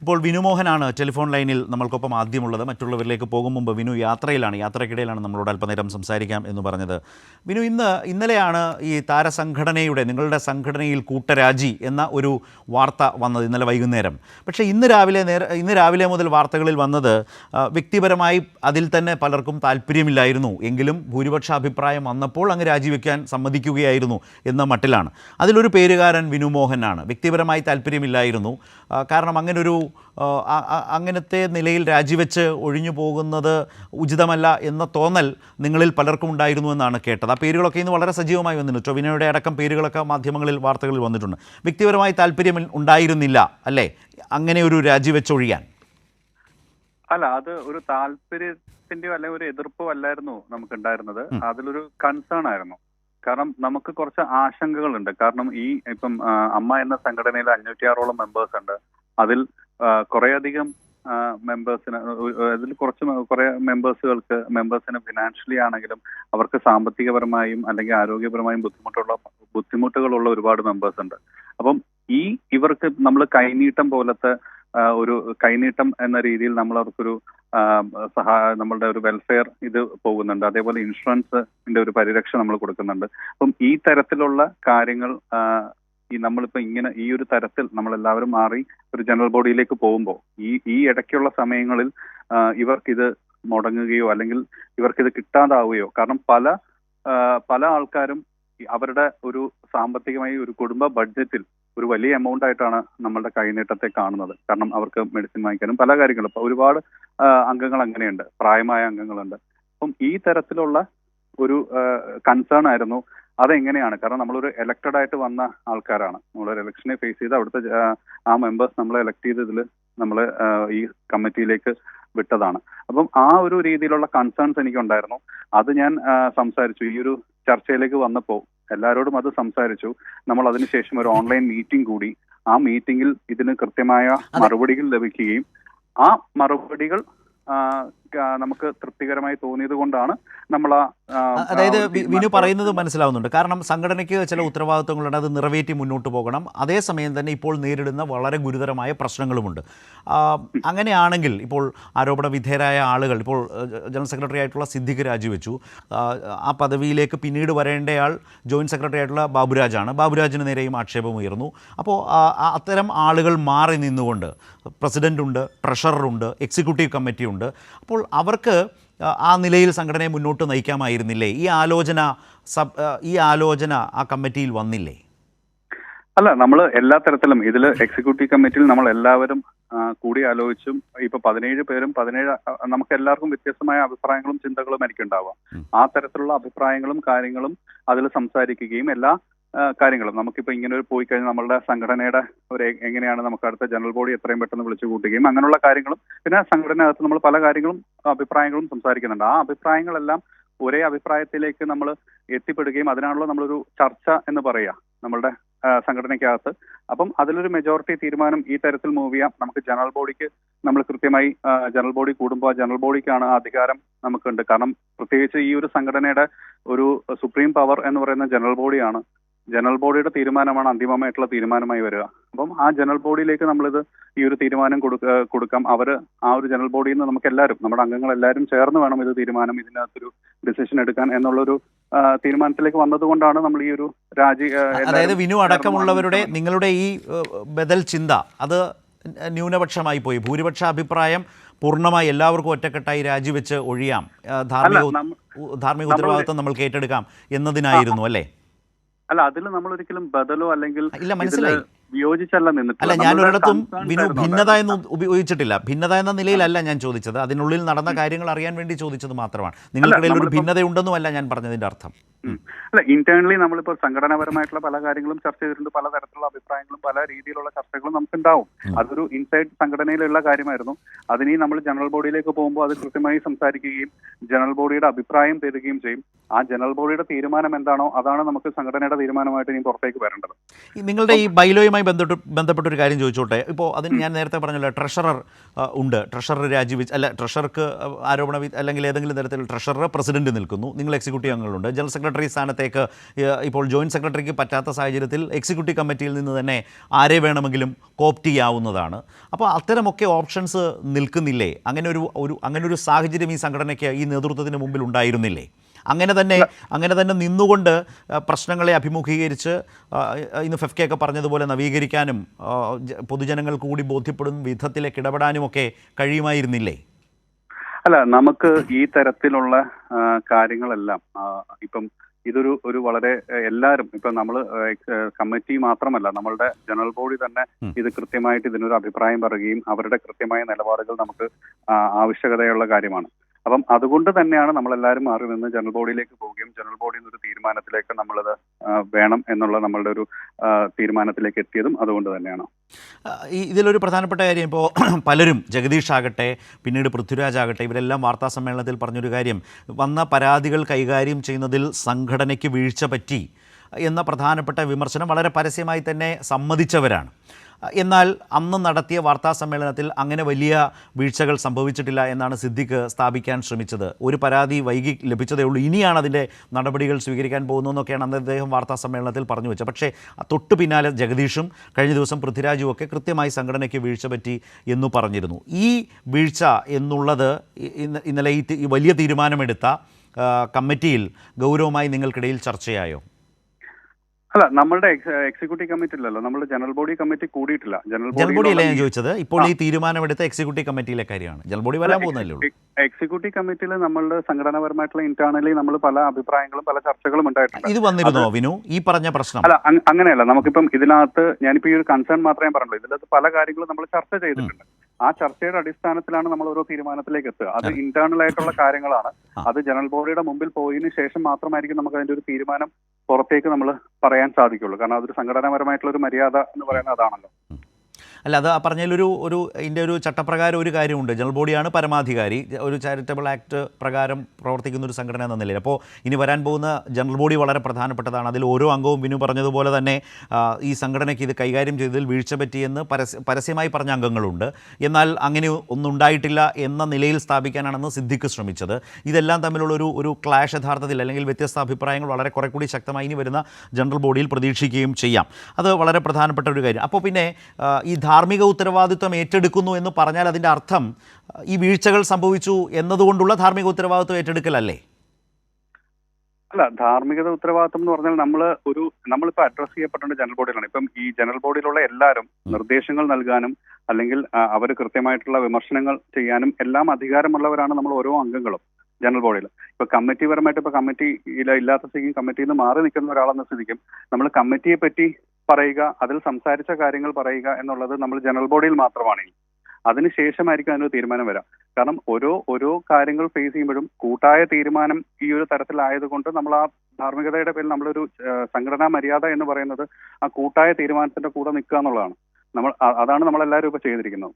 ഇപ്പോൾ വിനുമോഹനാണ് ടെലിഫോൺ ലൈനിൽ നമ്മൾക്കൊപ്പം ആദ്യമുള്ളത്. മറ്റുള്ളവരിലേക്ക് പോകും മുമ്പ് വിനു യാത്രക്കിടയിലാണ് നമ്മളോട് അല്പനേരം സംസാരിക്കാം എന്ന് പറഞ്ഞത്. വിനു, ഇന്നലെയാണ് ഈ താരസംഘടനയുടെ, നിങ്ങളുടെ സംഘടനയിൽ കൂട്ടരാജി എന്ന ഒരു വാർത്ത വന്നത്, ഇന്നലെ വൈകുന്നേരം. പക്ഷേ ഇന്ന് രാവിലെ മുതൽ വാർത്തകളിൽ വന്നത് വ്യക്തിപരമായി അതിൽ തന്നെ പലർക്കും താല്പര്യമില്ലായിരുന്നു, എങ്കിലും ഭൂരിപക്ഷ അഭിപ്രായം വന്നപ്പോൾ അങ്ങ് രാജിവെക്കാൻ സമ്മതിക്കുകയായിരുന്നു എന്ന മട്ടിലാണ്. അതിലൊരു പേരുകാരൻ വിനുമോഹനാണ്. വ്യക്തിപരമായി താല്പര്യമില്ലായിരുന്നു, കാരണം അങ്ങനത്തെ നിലയിൽ രാജിവെച്ച് ഒഴിഞ്ഞു പോകുന്നത് ഉചിതമല്ല എന്ന തോന്നൽ നിങ്ങളിൽ പലർക്കും ഉണ്ടായിരുന്നു എന്നാണ് കേട്ടത്. ആ പേരുകളൊക്കെ ഇന്ന് വളരെ സജീവമായി വന്നിട്ടുണ്ട്. ടൊവിനോയുടെ അടക്കം പേരുകളൊക്കെ മാധ്യമങ്ങളിൽ, വാർത്തകളിൽ വന്നിട്ടുണ്ട്. വ്യക്തിപരമായി താല്പര്യം ഉണ്ടായിരുന്നില്ല അല്ലേ അങ്ങനെ ഒരു രാജിവെച്ചൊഴിയാൻ? അല്ല, അത് ഒരു താല്പര്യത്തിന്റെയോ അല്ലെങ്കിൽ ഒരു എതിർപ്പോ അല്ലായിരുന്നു നമുക്കുണ്ടായിരുന്നത്. അതിലൊരു കൺസേൺ ആയിരുന്നു. കാരണം നമുക്ക് കുറച്ച് ആശങ്കകളുണ്ട്. കാരണം ഇപ്പം അമ്മ എന്ന സംഘടനയിൽ 506ഓളം മെമ്പേഴ്സ് ഉണ്ട്. അതിൽ കുറേയധികം കുറെ മെമ്പേഴ്സിന് ഫിനാൻഷ്യലി ആണെങ്കിലും അവർക്ക് സാമ്പത്തികപരമായും അല്ലെങ്കിൽ ആരോഗ്യപരമായും ബുദ്ധിമുട്ടുകളുള്ള ഒരുപാട് മെമ്പേഴ്സ് ഉണ്ട്. അപ്പം ഇവർക്ക് നമ്മൾ കൈനീട്ടം പോലത്തെ ഒരു കൈനീട്ടം എന്ന രീതിയിൽ നമ്മൾ അവർക്കൊരു നമ്മളുടെ ഒരു വെൽഫെയർ ഇത് പോകുന്നുണ്ട്. അതേപോലെ ഇൻഷുറൻസിന്റെ ഒരു പരിരക്ഷ നമ്മൾ കൊടുക്കുന്നുണ്ട്. അപ്പം ഈ തരത്തിലുള്ള കാര്യങ്ങൾ നമ്മളിപ്പോ ഇങ്ങനെ ഈ ഒരു തരത്തിൽ നമ്മളെല്ലാവരും മാറി ഒരു ജനറൽ ബോഡിയിലേക്ക് പോകുമ്പോൾ ഈ ഇടയ്ക്കുള്ള സമയങ്ങളിൽ ഇവർക്കിത് മുടങ്ങുകയോ അല്ലെങ്കിൽ ഇവർക്കിത് കിട്ടാതാവുകയോ, കാരണം പല ആൾക്കാരും അവരുടെ ഒരു സാമ്പത്തികമായി ഒരു കുടുംബ ബഡ്ജറ്റിൽ ഒരു വലിയ എമൗണ്ട് ആയിട്ടാണ് നമ്മളുടെ കൈനീട്ടത്തെ കാണുന്നത്. കാരണം അവർക്ക് മെഡിസിൻ വാങ്ങിക്കാനും പല കാര്യങ്ങളും, ഇപ്പൊ ഒരുപാട് അംഗങ്ങൾ അങ്ങനെയുണ്ട്, പ്രായമായ അംഗങ്ങളുണ്ട്. അപ്പം ഈ തരത്തിലുള്ള ഒരു കൺസേൺ ആയിരുന്നു. അതെങ്ങനെയാണ്, കാരണം നമ്മളൊരു എലക്റ്റഡ് ആയിട്ട് വന്ന ആൾക്കാരാണ്, നമ്മളൊരു ഇലക്ഷനെ ഫേസ് ചെയ്ത് അവിടുത്തെ ആ മെമ്പേഴ്സ് നമ്മളെ എലക്ട് ചെയ്തതിൽ നമ്മളെ ഈ കമ്മിറ്റിയിലേക്ക് വിട്ടതാണ്. അപ്പം ആ ഒരു രീതിയിലുള്ള കൺസേൺസ് എനിക്കുണ്ടായിരുന്നു. അത് ഞാൻ സംസാരിച്ചു. ഈ ഒരു ചർച്ചയിലേക്ക് വന്നപ്പോൾ എല്ലാവരോടും അത് സംസാരിച്ചു. നമ്മൾ അതിനുശേഷം ഒരു ഓൺലൈൻ മീറ്റിംഗ് കൂടി. ആ മീറ്റിംഗിൽ ഇതിന് കൃത്യമായ മറുപടികൾ ലഭിക്കുകയും ആ മറുപടികൾ നമുക്ക് തൃപ്തികരമായി തോന്നിയത് കൊണ്ടാണ് നമ്മൾ അതായത് വിനു പറയുന്നത് മനസ്സിലാവുന്നുണ്ട്. കാരണം സംഘടനയ്ക്ക് ചില ഉത്തരവാദിത്വങ്ങളുണ്ട്, അത് നിറവേറ്റി മുന്നോട്ട് പോകണം. അതേസമയം തന്നെ ഇപ്പോൾ നേരിടുന്ന വളരെ ഗുരുതരമായ പ്രശ്നങ്ങളുമുണ്ട്. അങ്ങനെയാണെങ്കിൽ ഇപ്പോൾ ആരോപണ വിധേയരായ ആളുകൾ, ഇപ്പോൾ ജനറൽ സെക്രട്ടറി ആയിട്ടുള്ള സിദ്ദിഖ് രാജിവെച്ചു. ആ പദവിയിലേക്ക് പിന്നീട് വരേണ്ടയാൾ ജോയിൻറ്റ് സെക്രട്ടറി ആയിട്ടുള്ള ബാബുരാജാണ്. ബാബുരാജിന് നേരെയും ആക്ഷേപമുയർന്നു. അപ്പോൾ അത്തരം ആളുകൾ മാറി നിന്നുകൊണ്ട് പ്രസിഡൻ്റുണ്ട്, ട്രഷററുണ്ട്, എക്സിക്യൂട്ടീവ് കമ്മിറ്റിയുണ്ട്. അപ്പോൾ അവർക്ക് ആ നിലയിൽ സംഘടനയെ മുന്നോട്ട് നയിക്കാമായിരുന്നില്ലേ? ഈ ആലോചന ആ കമ്മിറ്റിയിൽ വന്നില്ലേ? അല്ല, നമ്മൾ എല്ലാ തരത്തിലും ഇതിൽ എക്സിക്യൂട്ടീവ് കമ്മിറ്റിയിൽ നമ്മൾ എല്ലാവരും കൂടി ആലോചിച്ചും ഇപ്പൊ 17 പേരും നമുക്ക് എല്ലാവർക്കും വ്യത്യസ്തമായ അഭിപ്രായങ്ങളും ചിന്തകളും എനിക്കുണ്ടാവാം. ആ തരത്തിലുള്ള അഭിപ്രായങ്ങളും കാര്യങ്ങളും അതിൽ സംസാരിക്കുകയും എല്ലാ കാര്യങ്ങളും നമുക്കിപ്പോൾ ഇങ്ങനെ ഒരു പോയി കഴിഞ്ഞാൽ നമ്മളുടെ സംഘടനയുടെ എങ്ങനെയാണ് നമുക്ക് അടുത്ത ജനറൽ ബോഡി എത്രയും പെട്ടെന്ന് വിളിച്ചു കൂട്ടുകയും അങ്ങനെയുള്ള കാര്യങ്ങളും, പിന്നെ സംഘടനകത്ത് നമ്മൾ പല കാര്യങ്ങളും അഭിപ്രായങ്ങളും സംസാരിക്കുന്നുണ്ട്. ആ അഭിപ്രായങ്ങളെല്ലാം ഒരേ അഭിപ്രായത്തിലേക്ക് നമ്മൾ എത്തിപ്പെടുകയും അതിനാണല്ലോ നമ്മളൊരു ചർച്ച എന്ന് പറയുക നമ്മളുടെ സംഘടനയ്ക്കകത്ത്. അപ്പം അതിലൊരു മെജോറിറ്റി തീരുമാനം ഈ തരത്തിൽ മൂവ് ചെയ്യാം. നമുക്ക് ജനറൽ ബോഡിക്ക് നമ്മൾ കൃത്യമായി ജനറൽ ബോഡി കൂടുമ്പോൾ ജനറൽ ബോഡിക്കാണ് ആ അധികാരം നമുക്കുണ്ട്. കാരണം പ്രത്യേകിച്ച് ഈ ഒരു സംഘടനയുടെ ഒരു സുപ്രീം പവർ എന്ന് പറയുന്ന ജനറൽ ബോഡിയാണ്. ജനറൽ ബോഡിയുടെ തീരുമാനമാണ് അന്തിമമായിട്ടുള്ള തീരുമാനമായി വരിക. അപ്പം ആ ജനറൽ ബോഡിയിലേക്ക് നമ്മളിത് ഈ ഒരു തീരുമാനം കൊടുക്കാം. ആ ഒരു ജനറൽ ബോഡിയിൽ നിന്ന് നമുക്ക് എല്ലാവരും, നമ്മുടെ അംഗങ്ങൾ എല്ലാവരും ചേർന്ന് വേണം ഇതിനകത്തൊരു ഡിസിഷൻ എടുക്കാൻ എന്നുള്ളൊരു തീരുമാനത്തിലേക്ക് വന്നതുകൊണ്ടാണ് നമ്മൾ ഈ ഒരു അതായത് വിനു അടക്കമുള്ളവരുടെ നിങ്ങളുടെ ഈ ബദൽ ചിന്ത അത് ന്യൂനപക്ഷമായി പോയി. ഭൂരിപക്ഷ അഭിപ്രായം പൂർണ്ണമായി എല്ലാവർക്കും ഒറ്റക്കെട്ടായി രാജിവെച്ച് ഒഴിയാം, ധാർമ്മിക ഉത്തരവാദിത്വം നമ്മൾക്ക് ഏറ്റെടുക്കാം എന്നതിനായിരുന്നു അല്ലേ? അല്ല, അതിൽ നമ്മൾ ഒരിക്കലും ബദലോ അല്ലെങ്കിൽ വിയോജിച്ചല്ല നിന്നിട്ടില്ല. അല്ല, ഞാൻ ഒരിടത്തും വിനു ഭിന്നത എന്ന് ഉപയോഗിച്ചിട്ടില്ല. ഭിന്നത എന്ന നിലയിലല്ല ഞാൻ ചോദിച്ചത്, അതിനുള്ളിൽ നടന്ന കാര്യങ്ങൾ അറിയാൻ വേണ്ടി ചോദിച്ചത് മാത്രമാണ്. നിങ്ങൾക്കിടയിൽ ഒരു ഭിന്നതയുണ്ടെന്നുമല്ല ഞാൻ പറഞ്ഞതിന്റെ അർത്ഥം. അല്ല, ഇന്റേണലി നമ്മളിപ്പോൾ സംഘടനാപരമായിട്ടുള്ള പല കാര്യങ്ങളും ചർച്ച ചെയ്തിട്ടുണ്ട്. പലതരത്തിലുള്ള അഭിപ്രായങ്ങളും പല രീതിയിലുള്ള ചർച്ചകളും നമുക്കുണ്ടാവും. അതൊരു ഇൻസൈഡ് സംഘടനയിലുള്ള കാര്യമായിരുന്നു. അതിനി നമ്മൾ ജനറൽ ബോഡിയിലേക്ക് പോകുമ്പോൾ അത് കൃത്യമായി സംസാരിക്കുകയും ജനറൽ ബോഡിയുടെ അഭിപ്രായം തരുകയും ചെയ്യും. ആ ജനറൽ ബോഡിയുടെ തീരുമാനം എന്താണോ അതാണ് നമുക്ക് സംഘടനയുടെ തീരുമാനമായിട്ട് ഇനി പുറത്തേക്ക് വരേണ്ടത്. നിങ്ങളുടെ ഈ ബൈലോയുമായി ബന്ധപ്പെട്ടൊരു കാര്യം ചോദിച്ചോട്ടെ. ഇപ്പോൾ അതിന് ഞാൻ നേരത്തെ പറഞ്ഞല്ലോ, ട്രഷറർ ഉണ്ട്, ട്രഷറർ രാജിവെച്ച്, ട്രഷർക്ക് ആരോപണ അല്ലെങ്കിൽ ഏതെങ്കിലും തരത്തിൽ ട്രഷറർ പ്രസിഡന്റ് നിൽക്കുന്നു, നിങ്ങൾ എക്സിക്യൂട്ടീവ് അംഗങ്ങളുണ്ട്, ജനറൽ സെക്രട്ടറി സെക്രട്ടറി സ്ഥാനത്തേക്ക് ഇപ്പോൾ ജോയിൻറ്റ് സെക്രട്ടറിക്ക് പറ്റാത്ത സാഹചര്യത്തിൽ എക്സിക്യൂട്ടീവ് കമ്മിറ്റിയിൽ നിന്ന് തന്നെ ആരെ വേണമെങ്കിലും കോപ്റ്റ് ചെയ്യാവുന്നതാണ്. അപ്പോൾ അത്തരമൊക്കെ ഓപ്ഷൻസ് നിൽക്കുന്നില്ലേ? അങ്ങനെ ഒരു സാഹചര്യം ഈ സംഘടനയ്ക്ക്, ഈ നേതൃത്വത്തിന് മുമ്പിൽ ഉണ്ടായിരുന്നില്ലേ? അങ്ങനെ തന്നെ നിന്നുകൊണ്ട് പ്രശ്നങ്ങളെ അഭിമുഖീകരിച്ച് ഇന്ന് ഫെഫ്കയൊക്കെ പറഞ്ഞതുപോലെ നവീകരിക്കാനും പൊതുജനങ്ങൾക്ക് കൂടി ബോധ്യപ്പെടുന്ന വിധത്തിലേക്ക് ഇടപെടാനുമൊക്കെ കഴിയുമായിരുന്നില്ലേ? അല്ല, നമുക്ക് ഈ തരത്തിലുള്ള കാര്യങ്ങളെല്ലാം ഇപ്പം ഇതൊരു വളരെ എല്ലാവരും ഇപ്പം നമ്മൾ കമ്മിറ്റി മാത്രമല്ല, നമ്മളുടെ ജനറൽ ബോഡി തന്നെ ഇത് കൃത്യമായിട്ട് ഇതിനൊരു അഭിപ്രായം പറയുകയും അവരുടെ കൃത്യമായ നിലപാടുകൾ നമുക്ക് ആവശ്യകതയുള്ള കാര്യമാണ്. അപ്പം അതുകൊണ്ട് തന്നെയാണ് നമ്മളെല്ലാവരും മാറി നിന്ന് ജനറൽ ബോഡിയിലേക്ക് പോവുകയും ജനറൽ ബോഡിയിൽ നിന്ന് ഒരു തീരുമാനത്തിലേക്ക് നമ്മളത് വേണം എന്നുള്ള നമ്മളുടെ ഒരു തീരുമാനത്തിലേക്ക് എത്തിയതും അതുകൊണ്ട് തന്നെയാണ്. ഇതിലൊരു പ്രധാനപ്പെട്ട കാര്യം, ഇപ്പോൾ പലരും, ജഗദീഷ് ആകട്ടെ പിന്നീട് പൃഥ്വിരാജ് ആകട്ടെ, ഇവരെല്ലാം വാർത്താ സമ്മേളനത്തിൽ പറഞ്ഞൊരു കാര്യം, വന്ന പരാതികൾ കൈകാര്യം ചെയ്യുന്നതിൽ സംഘടനയ്ക്ക് വീഴ്ച പറ്റി എന്ന പ്രധാനപ്പെട്ട വിമർശനം വളരെ പരസ്യമായി തന്നെ സമ്മതിച്ചവരാണ്. എന്നാൽ അന്ന് നടത്തിയ വാർത്താ സമ്മേളനത്തിൽ അങ്ങനെ വലിയ വീഴ്ചകൾ സംഭവിച്ചിട്ടില്ല എന്നാണ് സിദ്ദിഖ് സ്ഥാപിക്കാൻ ശ്രമിച്ചത്. ഒരു പരാതി വൈകി ലഭിച്ചതേ ഉള്ളൂ, ഇനിയാണ് അതിൻ്റെ നടപടികൾ സ്വീകരിക്കാൻ പോകുന്നതെന്നൊക്കെയാണ് അന്ന് അദ്ദേഹം വാർത്താ സമ്മേളനത്തിൽ പറഞ്ഞു വെച്ചത്. പക്ഷേ തൊട്ടു പിന്നാലെ ജഗദീഷും കഴിഞ്ഞ ദിവസം പൃഥ്വിരാജും ഒക്കെ കൃത്യമായി സംഘടനയ്ക്ക് വീഴ്ച പറ്റി എന്നു പറഞ്ഞിരുന്നു. ഈ വീഴ്ച എന്നുള്ളത് ഇന്നലെ ഈ വലിയ തീരുമാനമെടുത്ത കമ്മിറ്റിയിൽ ഗൗരവമായി നിങ്ങൾക്കിടയിൽ ചർച്ചയായോ? അല്ല, നമ്മളുടെ എക്സിക്യൂട്ടീവ് കമ്മിറ്റി ഇല്ലല്ലോ, നമ്മൾ ജനറൽ ബോഡി കമ്മിറ്റി കൂടിയിട്ടില്ല. ജനറൽ ബോഡി അല്ലേ ഞാൻ ചോദിച്ചത്? ഇപ്പോൾ ഈ തീരുമാനമെടുത്ത എക്സിക്യൂട്ടീവ് കമ്മിറ്റിയിലെ കാര്യമാണ്. ജനറൽ ബോഡി വരാൻ പോകുന്നല്ലേ ഉള്ളൂ. എക്സിക്യൂട്ടീവ് കമ്മിറ്റിയിൽ നമ്മളുടെ സംഘടനാപരമായിട്ടുള്ള ഇന്റേണലി നമ്മൾ പല അഭിപ്രായങ്ങളും പല ചർച്ചകളും ഉണ്ടായിട്ടുണ്ട്. ഇത് വന്നിരുന്നോ വിനു, ഈ പറഞ്ഞ പ്രശ്നം? അല്ല, അങ്ങനെയല്ല. നമുക്കിപ്പം ഇതിനകത്ത് ഞാനിപ്പോൾ ഈ ഒരു കൺസേൺ മാത്രമേ പറഞ്ഞുള്ളൂ. ഇതിനകത്ത് പല കാര്യങ്ങളും നമ്മൾ ചർച്ച ചെയ്തിട്ടുണ്ട്. ആ ചർച്ചയുടെ അടിസ്ഥാനത്തിലാണ് നമ്മൾ ഓരോ തീരുമാനത്തിലേക്ക് എത്തുക. അത് ഇന്റേണൽ ആയിട്ടുള്ള കാര്യങ്ങളാണ്. അത് ജനറൽ ബോഡിയുടെ മുമ്പിൽ പോയതിനു ശേഷം മാത്രമായിരിക്കും നമുക്ക് അതിന്റെ ഒരു തീരുമാനം പുറത്തേക്ക് നമ്മൾ പറയാൻ സാധിക്കുള്ളൂ. കാരണം അതൊരു സംഘടനാപരമായിട്ടുള്ള ഒരു മര്യാദ എന്ന് പറയുന്നത് അതാണല്ലോ. അല്ല, അത് ഇതിൻ്റെ ഒരു ചട്ടപ്രകാരം ഒരു കാര്യമുണ്ട്. ജനറൽ ബോഡിയാണ് പരമാധികാരി, ഒരു ചാരിറ്റബിൾ ആക്ട് പ്രകാരം പ്രവർത്തിക്കുന്ന ഒരു സംഘടന എന്ന നിലയിൽ. അപ്പോൾ ഇനി വരാൻ പോകുന്ന ജനറൽ ബോഡി വളരെ പ്രധാനപ്പെട്ടതാണ്. അതിൽ ഓരോ അംഗവും വിനു പറഞ്ഞതുപോലെ തന്നെ ഈ സംഘടനയ്ക്ക് ഇത് കൈകാര്യം ചെയ്തതിൽ വീഴ്ച പറ്റിയെന്ന് പരസ്യമായി പറഞ്ഞ അംഗങ്ങളുണ്ട്. എന്നാൽ അങ്ങനെ ഒന്നും ഉണ്ടായിട്ടില്ല എന്ന നിലയിൽ സ്ഥാപിക്കാനാണെന്ന് സിദ്ദിഖ് ശ്രമിച്ചത്. ഇതെല്ലാം തമ്മിലുള്ള ഒരു ക്ലാഷ് യഥാർത്ഥത്തിൽ, അല്ലെങ്കിൽ വ്യത്യസ്ത അഭിപ്രായങ്ങൾ വളരെ കുറെ കൂടി ശക്തമായി ഇനി വരുന്ന ജനറൽ ബോഡിയിൽ പ്രതീക്ഷിക്കുകയും ചെയ്യാം. അത് വളരെ പ്രധാനപ്പെട്ട ഒരു കാര്യം. അപ്പോൾ പിന്നെ ഈ ധാർമ്മിക ഉത്തരവാദിത്വം ഏറ്റെടുക്കുന്നു എന്ന് പറഞ്ഞാൽ അതിൻ്റെ അർത്ഥം ഈ വീഴ്ചകൾ സംഭവിച്ചു എന്നതുകൊണ്ടുള്ള ധാർമ്മിക ഉത്തരവാദിത്വം ഏറ്റെടുക്കലല്ലേ? അല്ല, ധാർമ്മികത ഉത്തരവാദിത്വം എന്ന് പറഞ്ഞാൽ നമ്മളിപ്പോൾ അഡ്രസ് ചെയ്യപ്പെടേണ്ട ജനറൽ ബോഡിയിലാണ്. ഇപ്പം ഈ ജനറൽ ബോഡിയിലുള്ള എല്ലാവരും നിർദ്ദേശങ്ങൾ നൽകാനും അല്ലെങ്കിൽ അവർ കൃത്യമായിട്ടുള്ള വിമർശനങ്ങൾ ചെയ്യാനും എല്ലാം അധികാരമുള്ളവരാണ് നമ്മൾ ഓരോ അംഗങ്ങളും ജനറൽ ബോഡിയിൽ. ഇപ്പൊ കമ്മിറ്റി പരമായിട്ട് ഇപ്പൊ കമ്മിറ്റിയിൽ ഇല്ലാത്ത സ്ഥിതിക്കും കമ്മിറ്റിയിൽ നിന്ന് മാറി നിൽക്കുന്ന ഒരാളെന്ന സ്ഥിതിക്കും നമ്മൾ കമ്മിറ്റിയെ പറ്റി പറയുക, അതിൽ സംസാരിച്ച കാര്യങ്ങൾ പറയുക എന്നുള്ളത് നമ്മൾ ജനറൽ ബോഡിയിൽ മാത്രമാണ്. അതിനുശേഷമായിരിക്കും അതിനൊരു തീരുമാനം വരാം. കാരണം ഓരോ കാര്യങ്ങൾ ഫേസ് ചെയ്യുമ്പോഴും കൂട്ടായ തീരുമാനം ഈ ഒരു തരത്തിലായതുകൊണ്ട് നമ്മൾ ആ ധാർമ്മികതയുടെ പേരിൽ നമ്മളൊരു സംഘടനാ മര്യാദ എന്ന് പറയുന്നത് ആ കൂട്ടായ തീരുമാനത്തിന്റെ കൂടെ നിൽക്കുക എന്നുള്ളതാണ്. അതാണ് നമ്മളെല്ലാവരും ഇപ്പൊ ചെയ്തിരിക്കുന്നത്.